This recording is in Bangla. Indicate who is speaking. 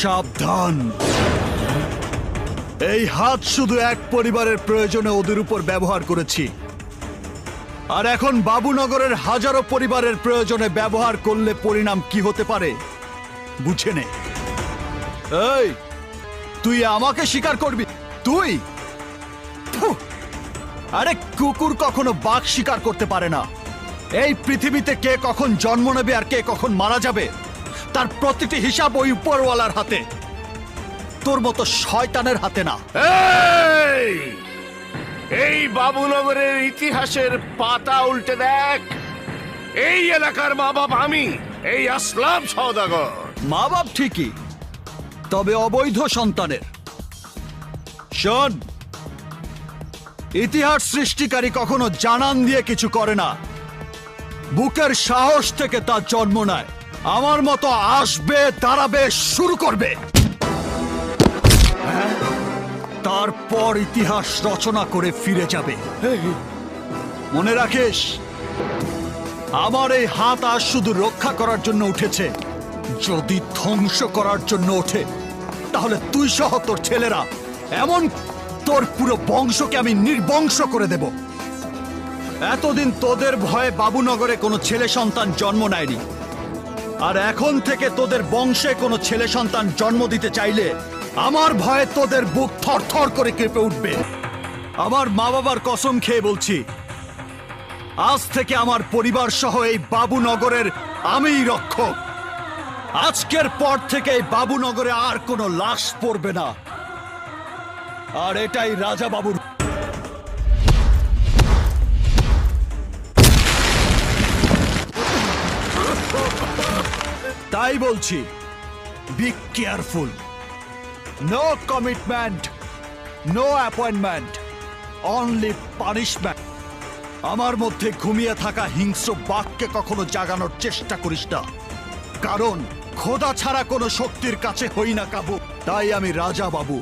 Speaker 1: সাবধান, এই হাত শুধু এক পরিবারের প্রয়োজনে ওদের উপর ব্যবহার করেছি, আর এখন বাবুনগরের হাজারো পরিবারের প্রয়োজনে ব্যবহার করলে পরিণাম কি হতে পারে বুঝে নে। এই, তুই আমাকে স্বীকার করবি? তুই? ফুহ! আরে কুকুর কখনো বাঘ শিকার করতে পারে না। এই পৃথিবীতে কে কখন জন্ম নেবে আর কে কখন মারা যাবে তার প্রতিটি হিসাব ওই উপরওয়ালার হাতে, তোর মতো শয়তানের হাতে না।
Speaker 2: এই বাবুনগরের ইতিহাসের পাতা উল্টে দেখ। এই এলাকার মা বাপ আমি, এই আসলাম সওদাগর।
Speaker 1: মা বাপ ঠিকই, তবে অবৈধ সন্তানের। শোন, ইতিহাস সৃষ্টিকারী কখনো জানান দিয়ে কিছু করে না, বুকের সাহস থেকে তার জন্ম নেয়। আমার মতো আসবে, দাঁড়াবে, শুরু করবে, তারপর ইতিহাস রচনা করে ফিরে যাবে। মনে রাখিস, আমার এই হাত আজ শুধু রক্ষা করার জন্য উঠেছে। যদি ধ্বংস করার জন্য ওঠে তাহলে তুই সহ তোর ছেলেরা, এমন তোর পুরো বংশকে আমি নির্বংশ করে দেব। এতদিন তোদের ভয়ে বাবুনগরে কোনো ছেলে সন্তান জন্ম নেয়নি, আর এখন থেকে তোদের বংশে কোনো ছেলে সন্তান জন্ম দিতে চাইলে আমার ভয়ে তোদের বুক থরথর করে কেঁপে উঠবে। আমার মা বাবার কসম খেয়ে বলছি, আজ থেকে আমার পরিবার সহ এই বাবুনগরের আমিই রক্ষক। আজকের পর থেকে এই বাবুনগরে আর কোনো লাশ পড়বে না, আর এটাই রাজা বাবুর। তাই বলছি, be careful. No commitment, no appointment, only punishment. আমার মধ্যে ঘুমিয়ে থাকা হিংস্র বাঘকে কখনো জাগানোর চেষ্টা করিস না, কারণ খোদা ছাড়া কোনো শক্তির কাছে হই না কাবু। তাই আমি রাজা বাবু।